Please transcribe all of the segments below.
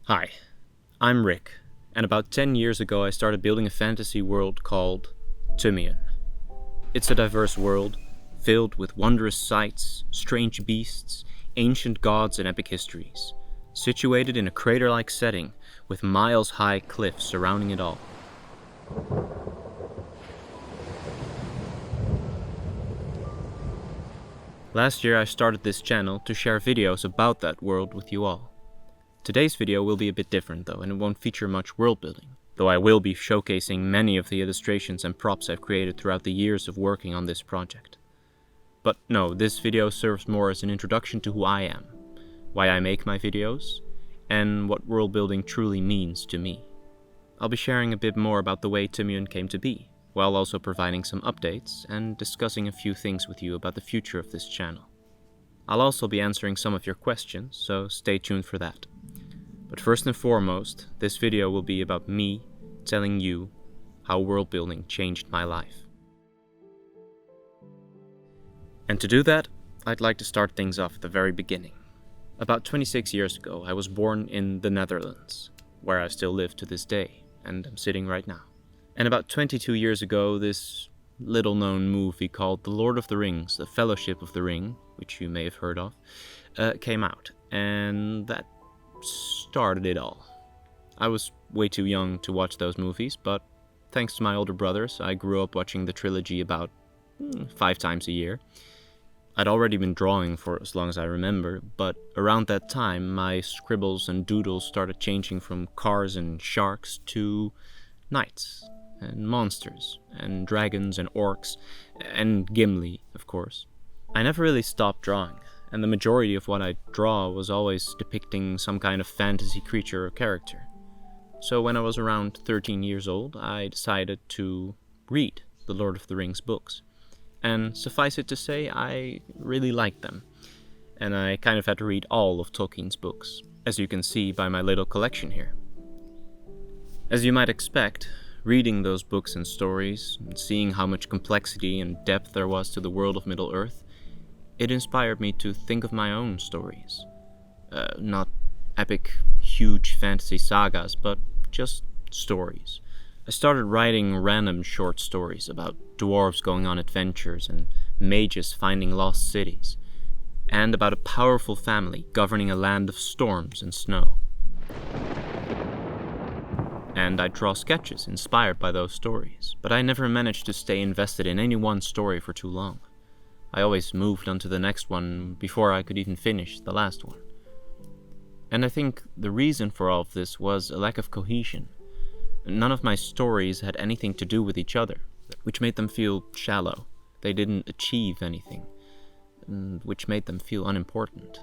Hi, I'm Rick, and about 10 years ago I started building a fantasy world called Tumiun. It's a diverse world, filled with wondrous sights, strange beasts, ancient gods, and epic histories, situated in a crater-like setting with miles-high cliffs surrounding it all. Last year I started this channel to share videos about that world with you all. Today's video will be a bit different though, and it won't feature much world building, though I will be showcasing many of the illustrations and props I've created throughout the years of working on this project. But no, this video serves more as an introduction to who I am, why I make my videos, and what world building truly means to me. I'll be sharing a bit more about the way Tumiun came to be, while also providing some updates and discussing a few things with you about the future of this channel. I'll also be answering some of your questions, so stay tuned for that. But first and foremost, this video will be about me telling you how world building changed my life. And to do that, I'd like to start things off at the very beginning. About 26 years ago, I was born in the Netherlands, where I still live to this day, and I'm sitting right now. And about 22 years ago, this little-known movie called The Lord of the Rings, The Fellowship of the Ring, which you may have heard of, came out, and that started it all. I was way too young to watch those movies, but thanks to my older brothers, I grew up watching the trilogy about 5 times a year. I'd already been drawing for as long as I remember, but around that time my scribbles and doodles started changing from cars and sharks to knights and monsters and dragons and orcs and Gimli, of course. I never really stopped drawing, and the majority of what I draw was always depicting some kind of fantasy creature or character. So when I was around 13 years old, I decided to read the Lord of the Rings books. And suffice it to say, I really liked them. And I kind of had to read all of Tolkien's books, as you can see by my little collection here. As you might expect, reading those books and stories, and seeing how much complexity and depth there was to the world of Middle-earth, it inspired me to think of my own stories. Not epic, huge fantasy sagas, but just stories. I started writing random short stories about dwarves going on adventures and mages finding lost cities, and about a powerful family governing a land of storms and snow. And I'd draw sketches inspired by those stories, but I never managed to stay invested in any one story for too long. I always moved on to the next one before I could even finish the last one. And I think the reason for all of this was a lack of cohesion. None of my stories had anything to do with each other, which made them feel shallow. They didn't achieve anything, which made them feel unimportant.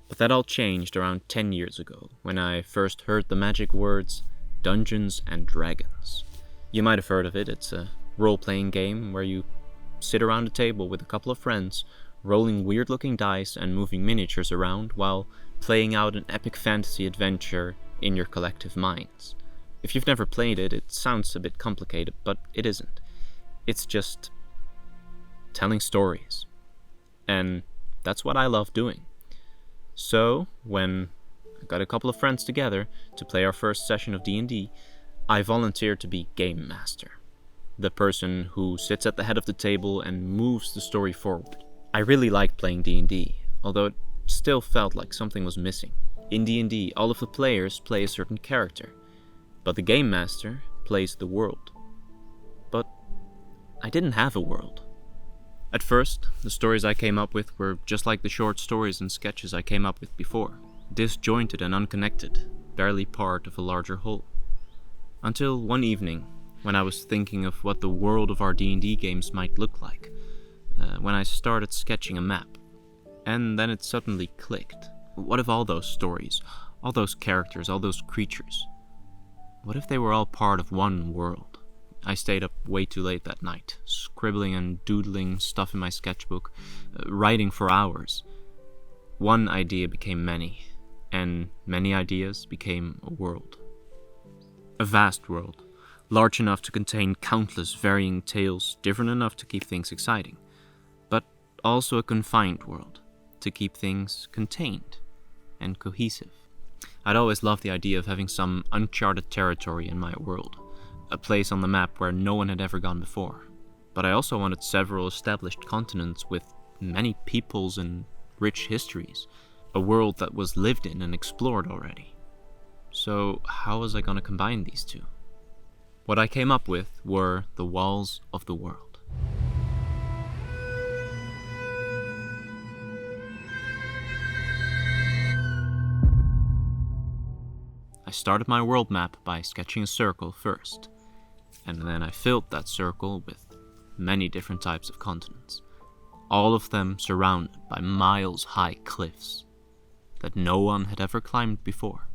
But that all changed around 10 years ago, when I first heard the magic words Dungeons and Dragons. You might have heard of it. It's a role-playing game where you sit around a table with a couple of friends, rolling weird-looking dice and moving miniatures around while playing out an epic fantasy adventure in your collective minds. If you've never played it, it sounds a bit complicated, but it isn't. It's just telling stories. And that's what I love doing. So, when I got a couple of friends together to play our first session of D&D, I volunteered to be Game Master, the person who sits at the head of the table and moves the story forward. I really liked playing D&D, although it still felt like something was missing. In D&D, all of the players play a certain character, but the Game Master plays the world. But I didn't have a world. At first, the stories I came up with were just like the short stories and sketches I came up with before, disjointed and unconnected, barely part of a larger whole. Until one evening, when I was thinking of what the world of our D&D games might look like, when I started sketching a map. And then it suddenly clicked. What if all those stories, all those characters, all those creatures, what if they were all part of one world? I stayed up way too late that night, scribbling and doodling stuff in my sketchbook, writing for hours. One idea became many, and many ideas became a world. A vast world, large enough to contain countless varying tales, different enough to keep things exciting, but also a confined world, to keep things contained and cohesive. I'd always loved the idea of having some uncharted territory in my world, a place on the map where no one had ever gone before. But I also wanted several established continents with many peoples and rich histories, a world that was lived in and explored already. So how was I going to combine these two? What I came up with were the walls of the world. I started my world map by sketching a circle first, and then I filled that circle with many different types of continents, all of them surrounded by miles-high cliffs that no one had ever climbed before.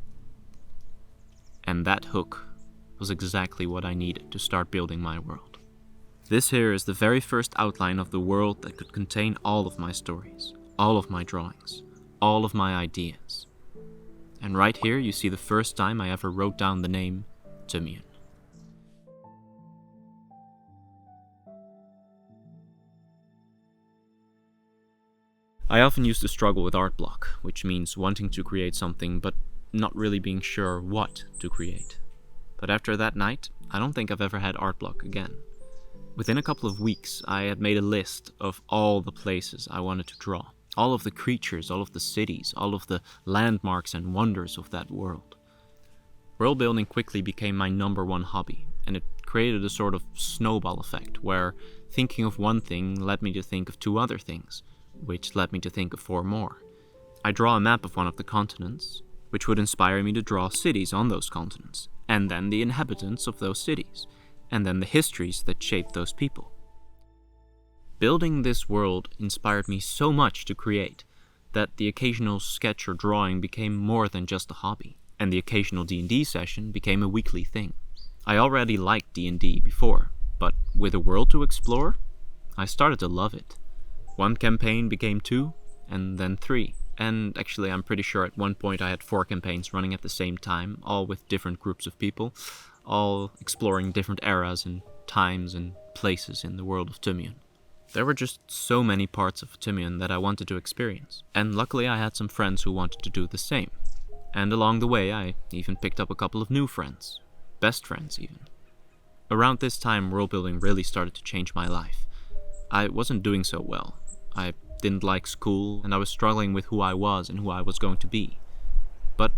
And that hook was exactly what I needed to start building my world. This here is the very first outline of the world that could contain all of my stories, all of my drawings, all of my ideas. And right here you see the first time I ever wrote down the name Tumiun. I often used to struggle with art block, which means wanting to create something but not really being sure what to create. But after that night, I don't think I've ever had art block again. Within a couple of weeks, I had made a list of all the places I wanted to draw. All of the creatures, all of the cities, all of the landmarks and wonders of that world. World building quickly became my #1 hobby, and it created a sort of snowball effect, where thinking of one thing led me to think of 2 other things, which led me to think of 4 more. I draw a map of one of the continents, which would inspire me to draw cities on those continents, and then the inhabitants of those cities, and then the histories that shaped those people. Building this world inspired me so much to create that the occasional sketch or drawing became more than just a hobby, and the occasional D&D session became a weekly thing. I already liked D&D before, but with a world to explore, I started to love it. 1 campaign became 2, and then 3, and actually I'm pretty sure at one point I had 4 campaigns running at the same time, all with different groups of people, all exploring different eras and times and places in the world of Tumiun. There were just so many parts of Tumiun that I wanted to experience, and luckily I had some friends who wanted to do the same. And along the way I even picked up a couple of new friends, best friends even. Around this time world building really started to change my life. I wasn't doing so well. I didn't like school, and I was struggling with who I was and who I was going to be. But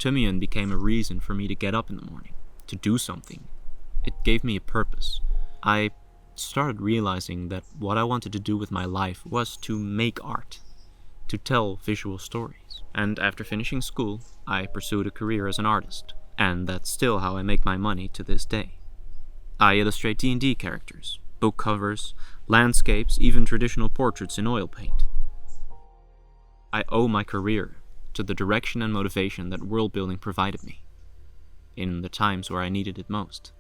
Tumiun became a reason for me to get up in the morning, to do something. It gave me a purpose. I started realizing that what I wanted to do with my life was to make art, to tell visual stories. And after finishing school, I pursued a career as an artist, and that's still how I make my money to this day. I illustrate D&D characters, book covers, landscapes, even traditional portraits in oil paint. I owe my career to the direction and motivation that world building provided me, in the times where I needed it most.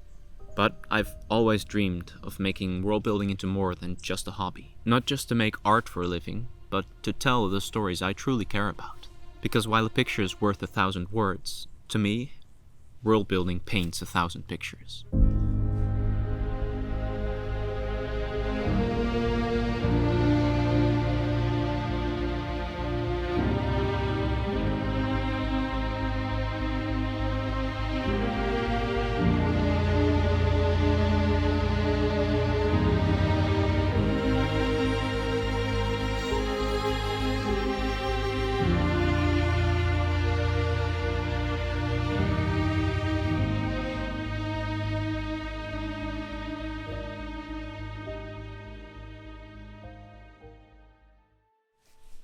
But I've always dreamed of making world building into more than just a hobby. Not just to make art for a living, but to tell the stories I truly care about. Because while a picture is worth 1,000 words, to me, world building paints 1,000 pictures.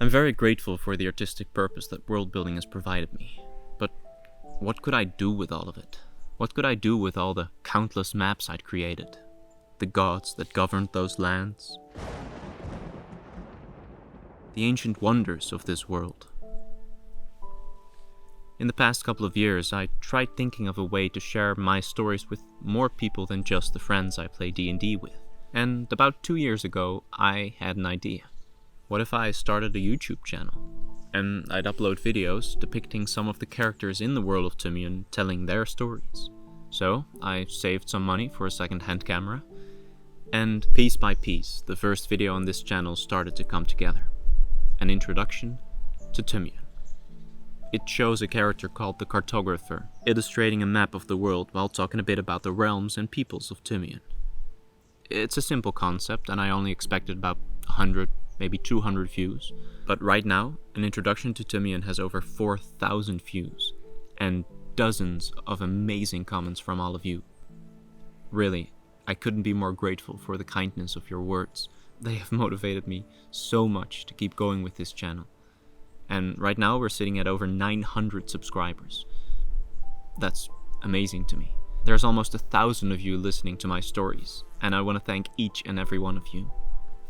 I'm very grateful for the artistic purpose that world building has provided me, but what could I do with all of it? What could I do with all the countless maps I'd created? The gods that governed those lands? The ancient wonders of this world? In the past couple of years, I tried thinking of a way to share my stories with more people than just the friends I play D&D with. And about 2 years ago, I had an idea. What if I started a YouTube channel? And I'd upload videos depicting some of the characters in the world of Tumiun telling their stories. So I saved some money for a second-hand camera, and piece by piece, the first video on this channel started to come together. An introduction to Tumiun. It shows a character called the Cartographer, illustrating a map of the world while talking a bit about the realms and peoples of Tumiun. It's a simple concept, and I only expected about 100, maybe 200 views, but right now, an introduction to Tumiun has over 4,000 views, and dozens of amazing comments from all of you. Really, I couldn't be more grateful for the kindness of your words. They have motivated me so much to keep going with this channel. And right now we're sitting at over 900 subscribers. That's amazing to me. There's almost 1,000 of you listening to my stories, and I want to thank each and every one of you.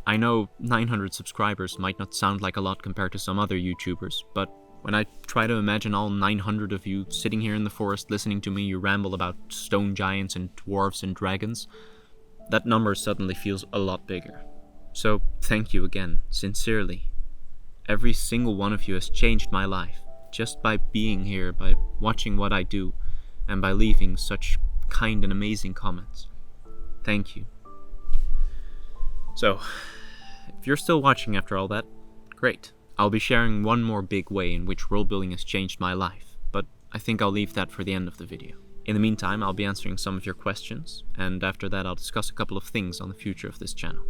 I know 900 subscribers might not sound like a lot compared to some other YouTubers, but when I try to imagine all 900 of you sitting here in the forest listening to me ramble about stone giants and dwarves and dragons, that number suddenly feels a lot bigger. So thank you again, sincerely. Every single one of you has changed my life, just by being here, by watching what I do, and by leaving such kind and amazing comments. Thank you. So, if you're still watching after all that, great. I'll be sharing one more big way in which world building has changed my life, but I think I'll leave that for the end of the video. In the meantime, I'll be answering some of your questions, and after that I'll discuss a couple of things on the future of this channel.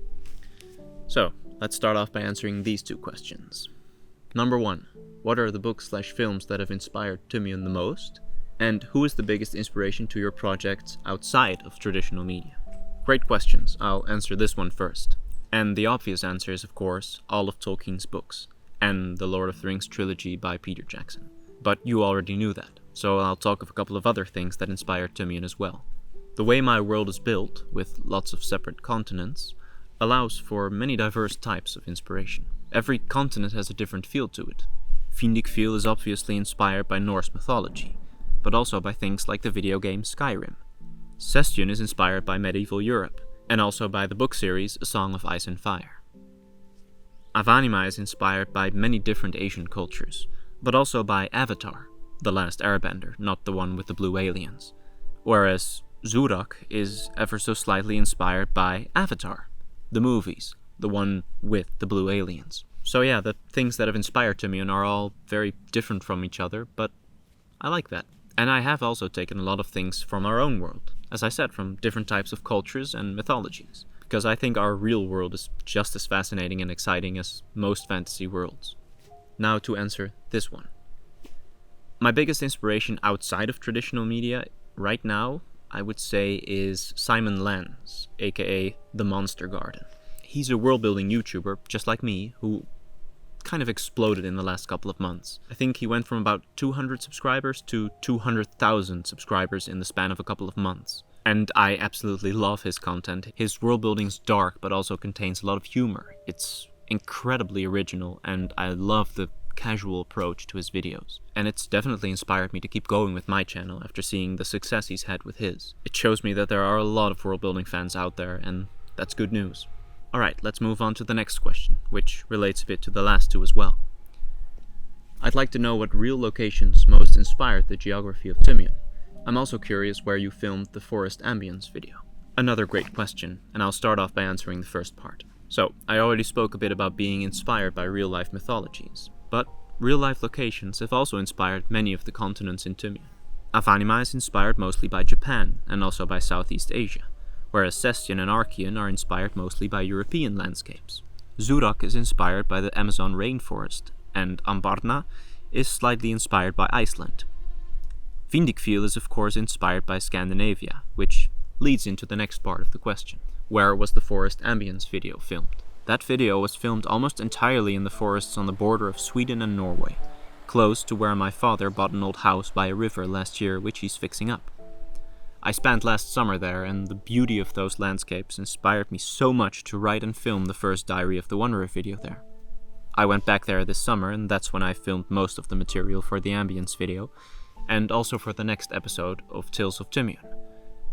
So, let's start off by answering these two questions. Number 1. What are the books/films that have inspired Tumiun the most? And who is the biggest inspiration to your projects outside of traditional media? Great questions. I'll answer this one first. And the obvious answer is, of course, all of Tolkien's books, and the Lord of the Rings trilogy by Peter Jackson. But you already knew that, so I'll talk of a couple of other things that inspired Tumiun as well. The way my world is built, with lots of separate continents, allows for many diverse types of inspiration. Every continent has a different feel to it. Vindikfeel is obviously inspired by Norse mythology, but also by things like the video game Skyrim. Sestian is inspired by medieval Europe, and also by the book series A Song of Ice and Fire. Avanima is inspired by many different Asian cultures, but also by Avatar, the last airbender, not the one with the blue aliens. Whereas Zurak is ever so slightly inspired by Avatar, the movies, the one with the blue aliens. So yeah, the things that have inspired Tumiun are all very different from each other, but I like that. And I have also taken a lot of things from our own world, as I said, from different types of cultures and mythologies, because I think our real world is just as fascinating and exciting as most fantasy worlds. Now to answer this one. My biggest inspiration outside of traditional media right now, I would say, is Simon Lans, aka the Monstergarden. He's a world-building YouTuber, just like me, who kind of exploded in the last couple of months. I think he went from about 200 subscribers to 200,000 subscribers in the span of a couple of months. And I absolutely love his content. His world building's dark, but also contains a lot of humor. It's incredibly original, and I love the casual approach to his videos. And it's definitely inspired me to keep going with my channel after seeing the success he's had with his. It shows me that there are a lot of world building fans out there, and that's good news. Alright, let's move on to the next question, which relates a bit to the last two as well. I'd like to know what real locations most inspired the geography of Tumiun. I'm also curious where you filmed the forest ambience video. Another great question, and I'll start off by answering the first part. So, I already spoke a bit about being inspired by real-life mythologies, but real-life locations have also inspired many of the continents in Tumiun. Avanima is inspired mostly by Japan, and also by Southeast Asia, whereas Sestian and Archean are inspired mostly by European landscapes. Zurak is inspired by the Amazon rainforest, and Ambarna is slightly inspired by Iceland. Vindikfeel is of course inspired by Scandinavia, which leads into the next part of the question. Where was the forest ambience video filmed? That video was filmed almost entirely in the forests on the border of Sweden and Norway, close to where my father bought an old house by a river last year, which he's fixing up. I spent last summer there, and the beauty of those landscapes inspired me so much to write and film the first Diary of the Wanderer video there. I went back there this summer, and that's when I filmed most of the material for the ambience video, and also for the next episode of Tales of Tumiun,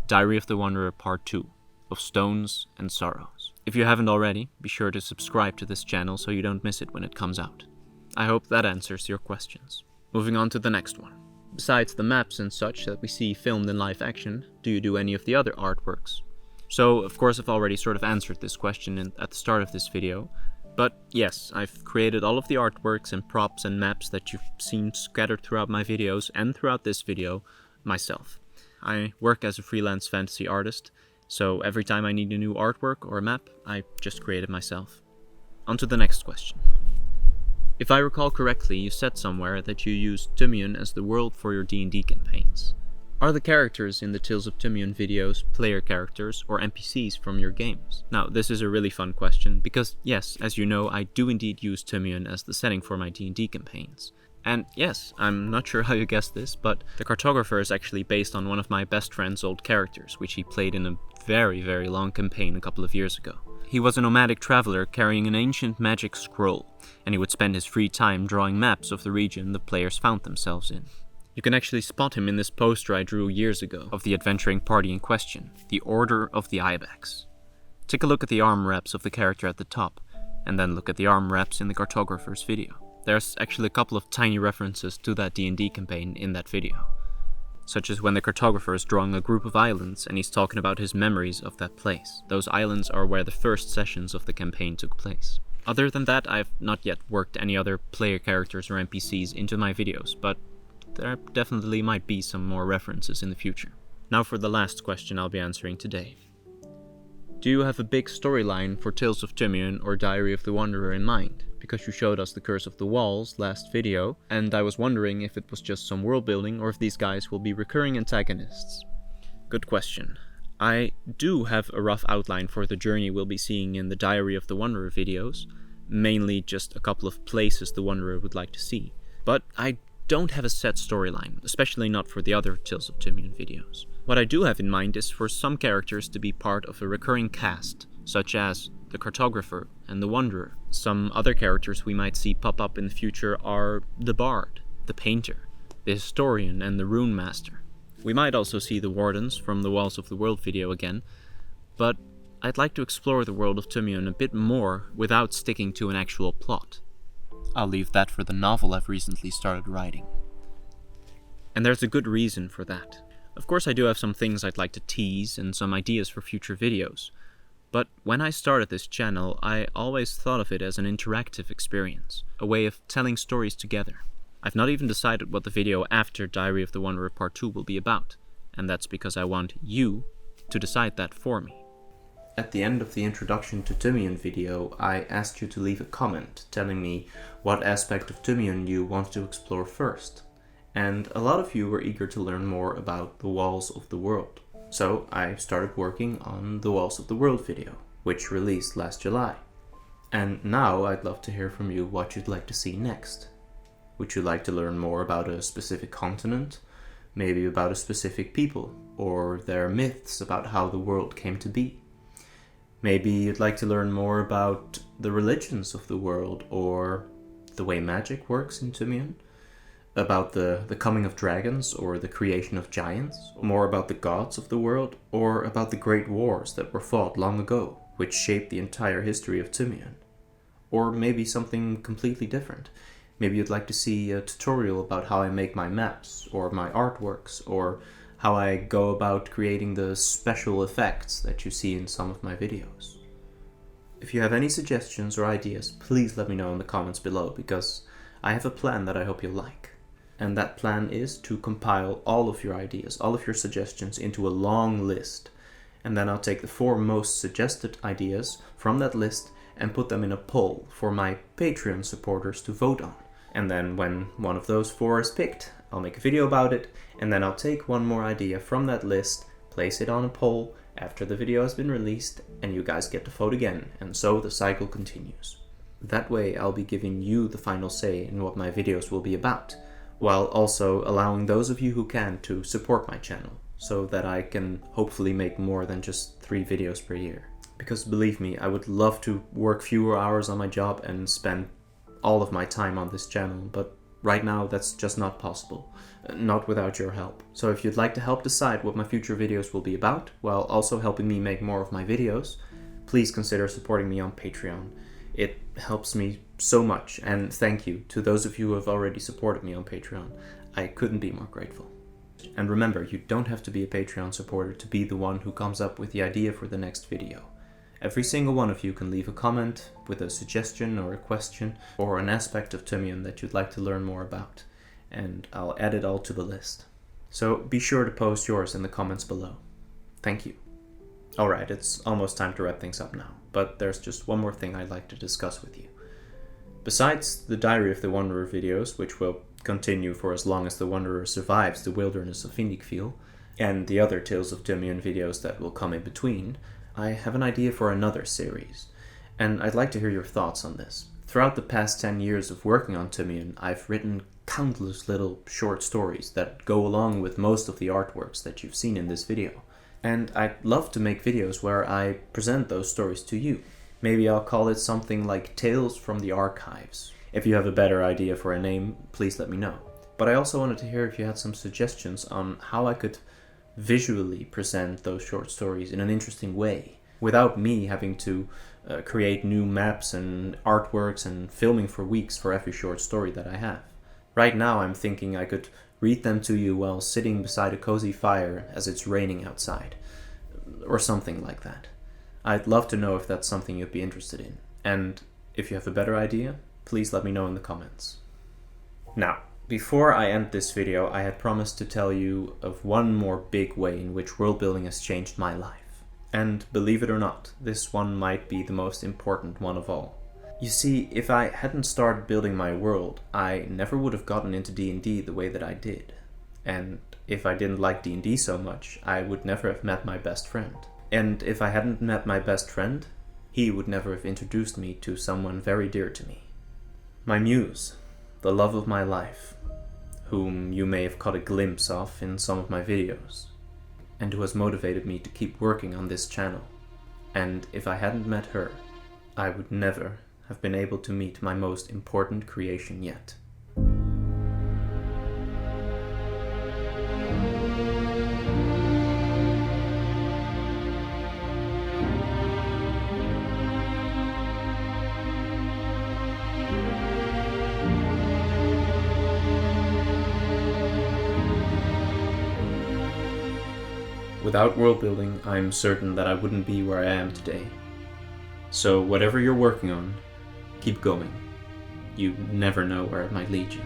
Diary of the Wanderer Part 2, of Stones and Sorrows. If you haven't already, be sure to subscribe to this channel so you don't miss it when it comes out. I hope that answers your questions. Moving on to the next one. Besides the maps and such that we see filmed in live action, do you do any of the other artworks? So, of course, I've already sort of answered this question at the start of this video, But yes, I've created all of the artworks and props and maps that you've seen scattered throughout my videos and throughout this video myself. I work as a freelance fantasy artist, so every time I need a new artwork or a map, I just create it myself. On to the next question. If I recall correctly, you said somewhere that you used Tumiun as the world for your D&D campaigns. Are the characters in the Tales of Tumiun videos player characters or NPCs from your games? Now, this is a really fun question, because yes, as you know, I do indeed use Tumiun as the setting for my D&D campaigns. And yes, I'm not sure how you guessed this, but the cartographer is actually based on one of my best friend's old characters, which he played in a very, very long campaign a couple of years ago. He was a nomadic traveler carrying an ancient magic scroll, and he would spend his free time drawing maps of the region the players found themselves in. You can actually spot him in this poster I drew years ago of the adventuring party in question, the Order of the Ibex. Take a look at the arm wraps of the character at the top, and then look at the arm wraps in the cartographer's video. There's actually a couple of tiny references to that D&D campaign in that video, such as when the cartographer is drawing a group of islands and he's talking about his memories of that place. Those islands are where the first sessions of the campaign took place. Other than that, I've not yet worked any other player characters or NPCs into my videos, but there definitely might be some more references in the future. Now for the last question I'll be answering today. Do you have a big storyline for Tales of Tumiun or Diary of the Wanderer in mind? Because you showed us the Curse of the Walls last video, and I was wondering if it was just some world building or if these guys will be recurring antagonists. Good question. I do have a rough outline for the journey we'll be seeing in the Diary of the Wanderer videos, mainly just a couple of places the Wanderer would like to see. But I don't have a set storyline, especially not for the other Tales of Tumiun videos. What I do have in mind is for some characters to be part of a recurring cast, such as the cartographer and the Wanderer. Some other characters we might see pop up in the future are the Bard, the Painter, the Historian and the Rune Master. We might also see the Wardens from the Walls of the World video again, but I'd like to explore the world of Tumiun a bit more without sticking to an actual plot. I'll leave that for the novel I've recently started writing. And there's a good reason for that. Of course I do have some things I'd like to tease and some ideas for future videos, but when I started this channel, I always thought of it as an interactive experience, a way of telling stories together. I've not even decided what the video after Diary of the Wanderer Part 2 will be about, and that's because I want you to decide that for me. At the end of the Introduction to Tumiun video, I asked you to leave a comment telling me what aspect of Tumiun you want to explore first, and a lot of you were eager to learn more about the Walls of the World. So I started working on the Walls of the World video, which released last July. And now I'd love to hear from you what you'd like to see next. Would you like to learn more about a specific continent? Maybe about a specific people, or their myths about how the world came to be? Maybe you'd like to learn more about the religions of the world, or the way magic works in Tumiun? About the coming of dragons, or the creation of giants? More about the gods of the world, or about the great wars that were fought long ago, which shaped the entire history of Tumiun? Or maybe something completely different. Maybe you'd like to see a tutorial about how I make my maps, or my artworks, or how I go about creating the special effects that you see in some of my videos. If you have any suggestions or ideas, please let me know in the comments below, because I have a plan that I hope you'll like. And that plan is to compile all of your ideas, all of your suggestions into a long list. And then I'll take the 4 most suggested ideas from that list and put them in a poll for my Patreon supporters to vote on. And then when one of those 4 is picked, I'll make a video about it, and then I'll take one more idea from that list, place it on a poll after the video has been released, and you guys get to vote again, and so the cycle continues. That way I'll be giving you the final say in what my videos will be about, while also allowing those of you who can to support my channel, so that I can hopefully make more than just 3 videos per year. Because believe me, I would love to work fewer hours on my job and spend all of my time on this channel, but right now that's just not possible, not without your help. So if you'd like to help decide what my future videos will be about, while also helping me make more of my videos, please consider supporting me on Patreon. It helps me so much, and thank you to those of you who have already supported me on Patreon. I couldn't be more grateful. And remember, you don't have to be a Patreon supporter to be the one who comes up with the idea for the next video. Every single one of you can leave a comment with a suggestion or a question or an aspect of Tumiun that you'd like to learn more about, and I'll add it all to the list. So be sure to post yours in the comments below. Thank you. Alright, it's almost time to wrap things up now, but there's just one more thing I'd like to discuss with you. Besides the Diary of the Wanderer videos, which will continue for as long as the Wanderer survives the wilderness of Vindikfjell, and the other Tales of Tumiun videos that will come in between, I have an idea for another series, and I'd like to hear your thoughts on this. Throughout the past 10 years of working on Tumiun, I've written countless little short stories that go along with most of the artworks that you've seen in this video. And I'd love to make videos where I present those stories to you. Maybe I'll call it something like Tales from the Archives. If you have a better idea for a name, please let me know. But I also wanted to hear if you had some suggestions on how I could visually present those short stories in an interesting way, without me having to create new maps and artworks and filming for weeks for every short story that I have. Right now I'm thinking I could read them to you while sitting beside a cozy fire as it's raining outside, or something like that. I'd love to know if that's something you'd be interested in, and if you have a better idea, please let me know in the comments. Now, before I end this video, I had promised to tell you of one more big way in which world building has changed my life. And believe it or not, this one might be the most important one of all. You see, if I hadn't started building my world, I never would have gotten into D&D the way that I did. And if I didn't like D&D so much, I would never have met my best friend. And if I hadn't met my best friend, he would never have introduced me to someone very dear to me. My muse, the love of my life, whom you may have caught a glimpse of in some of my videos, and who has motivated me to keep working on this channel. And if I hadn't met her, I would never have been able to meet my most important creation yet. Without world building, I'm certain that I wouldn't be where I am today. So whatever you're working on, keep going. You never know where it might lead you.